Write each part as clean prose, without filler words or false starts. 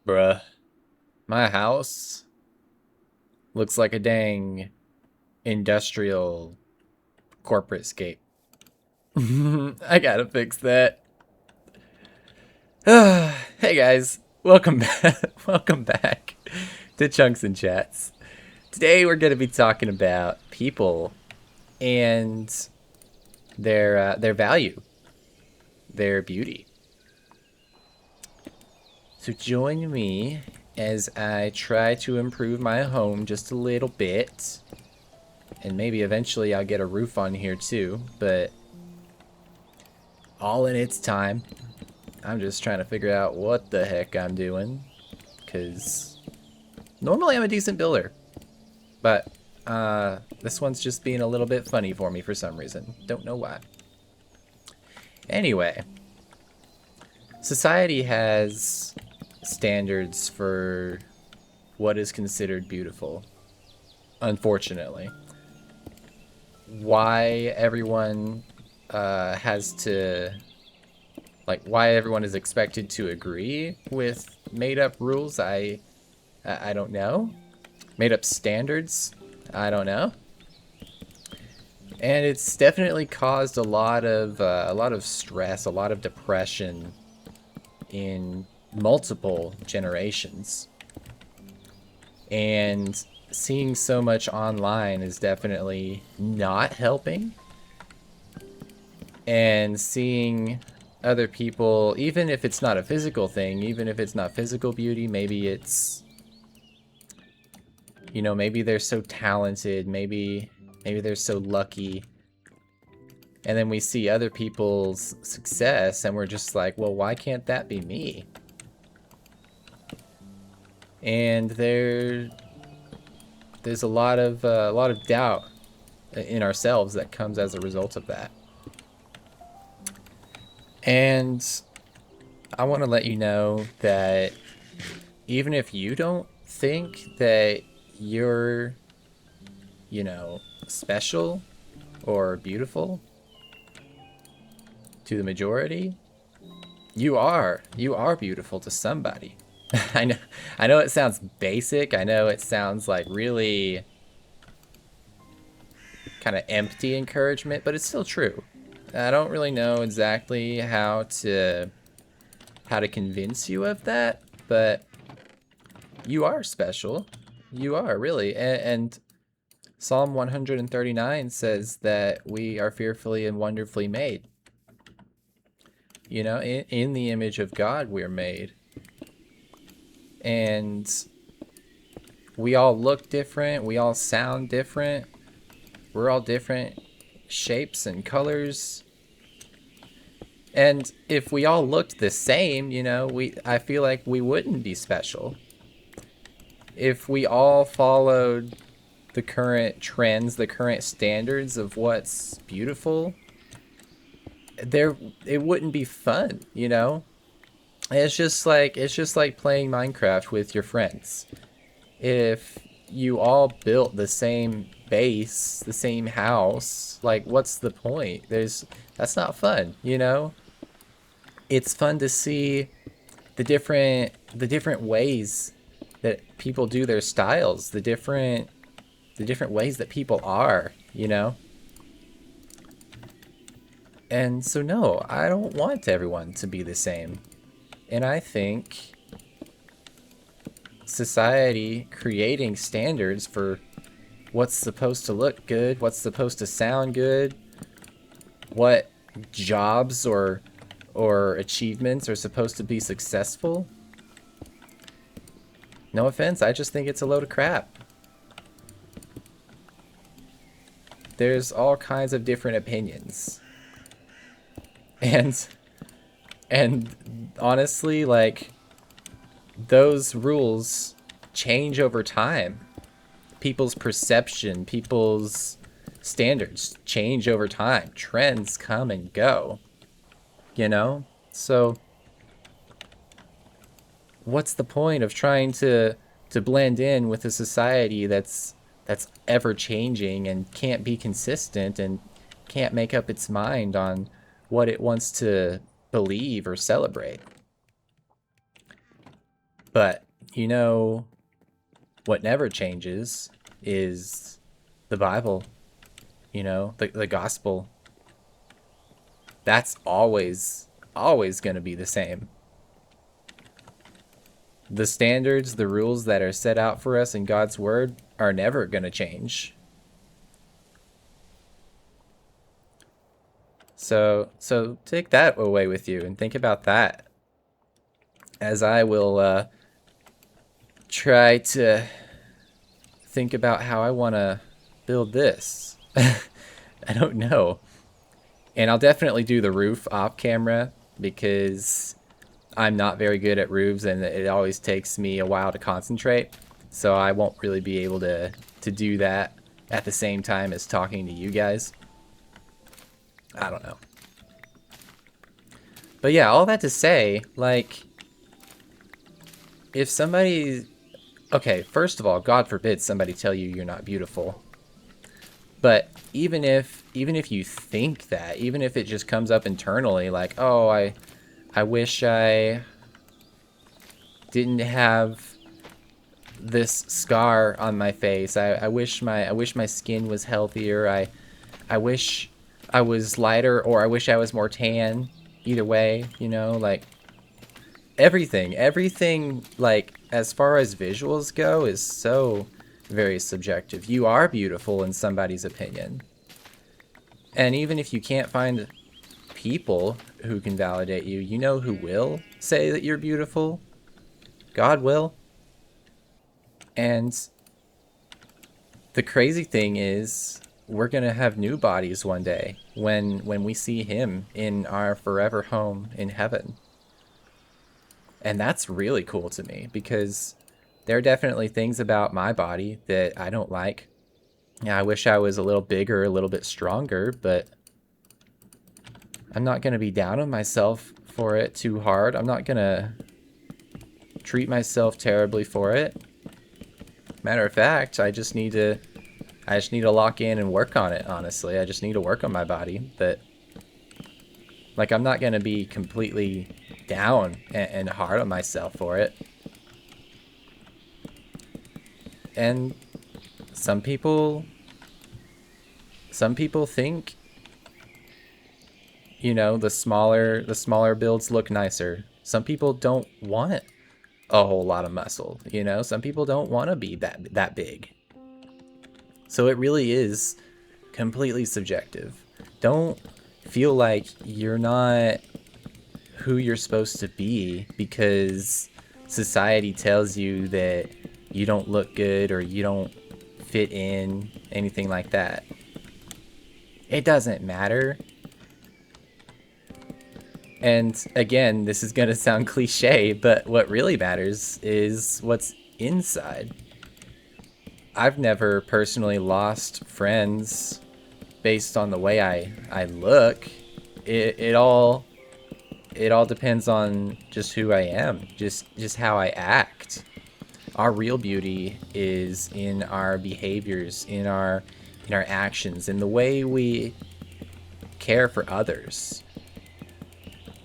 Bruh, my house looks like a dang industrial corporate scape. I gotta fix that. Hey guys, welcome back. Welcome back to Chunks and Chats. Today we're gonna be talking about people and their value, their beauty. So join me as I try to improve my home just a little bit. And maybe eventually I'll get a roof on here too, but all in its time. I'm just trying to figure out what the heck I'm doing, because normally I'm a decent builder, but this one's just being a little bit funny for me for some reason. Don't know why. Anyway, society has standards for what is considered beautiful, unfortunately. Why everyone has to why everyone is expected to agree with made up rules, I don't know. Made up standards, I don't know. And it's definitely caused a lot of stress, a lot of depression in multiple generations. And seeing so much online is definitely not helping. And seeing other people, even if it's not a physical thing, even if it's not physical beauty, maybe it's, you know, maybe they're so talented, maybe they're so lucky, and then we see other people's success and we're just like, well, why can't that be me? And there's a lot of doubt in ourselves that comes as a result of that. And I want to let you know that even if you don't think that you're, you know, special or beautiful to the majority, you are. You are beautiful to somebody. I know it sounds basic. I know it sounds like really kind of empty encouragement, but it's still true. I don't really know exactly how to convince you of that, but you are special. You are really. And Psalm 139 says that we are fearfully and wonderfully made. You know, in the image of God we're made. And we all look different, we all sound different. We're all different shapes and colors. And if we all looked the same, you know, I feel like we wouldn't be special. If we all followed the current trends, the current standards of what's beautiful, there it wouldn't be fun, you know? It's just like playing Minecraft with your friends. If you all built the same base, the same house, like what's the point? That's not fun, you know? It's fun to see the different ways that people do their styles, the different ways that people are, you know? And so no, I don't want everyone to be the same. And I think society creating standards for what's supposed to look good, what's supposed to sound good, what jobs or achievements are supposed to be successful. No offense, I just think it's a load of crap. There's all kinds of different opinions. And and honestly, like those rules change over time. People's perception, people's standards change over time. Trends come and go, you know? So what's the point of trying to blend in with a society that's ever changing and can't be consistent and can't make up its mind on what it wants to believe or celebrate? But, you know, what never changes is the Bible, you know, the gospel. That's always going to be the same. The standards, the rules that are set out for us in God's word are never going to change. So take that away with you and think about that as I will try to think about how I want to build this. I don't know. And I'll definitely do the roof off camera because I'm not very good at roofs and it always takes me a while to concentrate. So I won't really be able to do that at the same time as talking to you guys. I don't know. But yeah, all that to say, like, if somebody... Okay, first of all, God forbid somebody tell you you're not beautiful. But even if you think that, even if it just comes up internally, like, oh, I wish I didn't have this scar on my face. I wish my skin was healthier. I wish I was lighter, or I wish I was more tan. Either way, you know, like everything, like as far as visuals go, is so very subjective. You are beautiful in somebody's opinion. And even if you can't find people who can validate you, you know who will say that you're beautiful? God will. And the crazy thing is, we're gonna have new bodies one day when we see him in our forever home in heaven. And that's really cool to me because there are definitely things about my body that I don't like. Yeah, I wish I was a little bigger, a little bit stronger, but I'm not going to be down on myself for it too hard. I'm not going to treat myself terribly for it. Matter of fact, I just need to lock in and work on it, honestly. I just need to work on my body. But like, I'm not going to be completely down and hard on myself for it. And some people think, you know, the smaller builds look nicer. Some people don't want a whole lot of muscle, you know? Some people don't want to be that big. So it really is completely subjective. Don't feel like you're not who you're supposed to be because society tells you that you don't look good or you don't fit in, anything like that. It doesn't matter. And again, this is going to sound cliche, but what really matters is what's inside. I've never personally lost friends based on the way I look. It all depends on just who I am, just how I act. Our real beauty is in our behaviors, in our actions, in the way we care for others.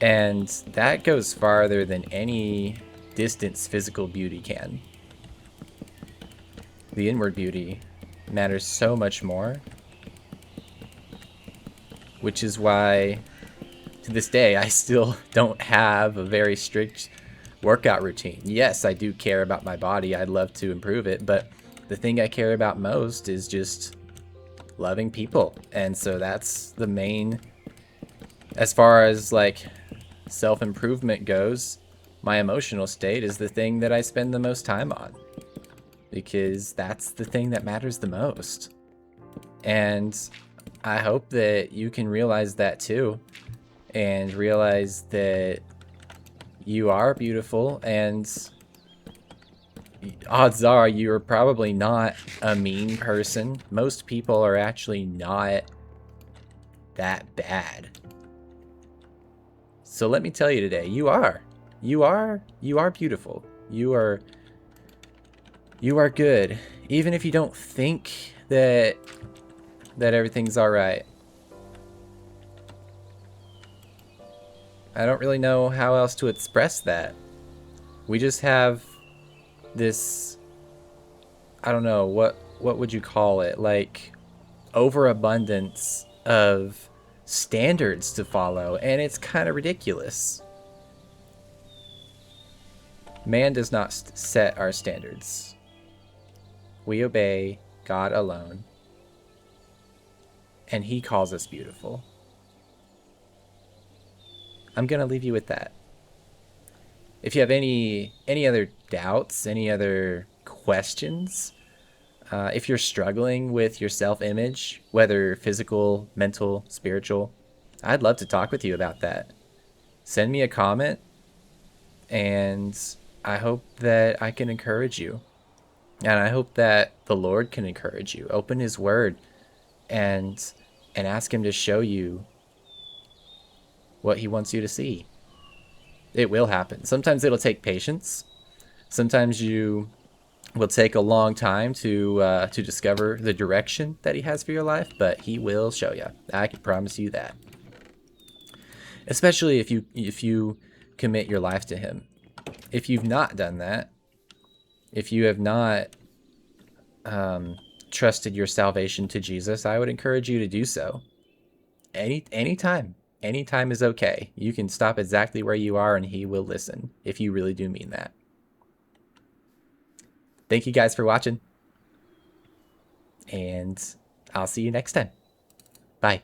And that goes farther than any distance physical beauty can. The inward beauty matters so much more, which is why to this day I still don't have a very strict workout routine. Yes, I do care about my body. I'd love to improve it, but the thing I care about most is just loving people. And so that's the main, as far as like self-improvement goes, my emotional state is the thing that I spend the most time on, because that's the thing that matters the most. And I hope that you can realize that too, and realize that you are beautiful, and odds are you're probably not a mean person. Most people are actually not that bad. So let me tell you today, you are beautiful. You are good. Even if you don't think that everything's all right. I don't really know how else to express that. We just have this, I don't know, what would you call it? Like overabundance of standards to follow, and it's kind of ridiculous. Man does not set our standards. We obey God alone, and he calls us beautiful. I'm going to leave you with that. If you have any other doubts, any other questions, if you're struggling with your self-image, whether physical, mental, spiritual, I'd love to talk with you about that. Send me a comment, and I hope that I can encourage you. And I hope that the Lord can encourage you. Open his word and ask him to show you what he wants you to see. It will happen. Sometimes it'll take patience. Sometimes you will take a long time to discover the direction that he has for your life, but he will show you. I can promise you that. Especially if you commit your life to him. If you've not done that, if you have not trusted your salvation to Jesus, I would encourage you to do so. Anytime. Anytime is okay. You can stop exactly where you are and he will listen if you really do mean that. Thank you guys for watching, and I'll see you next time. Bye.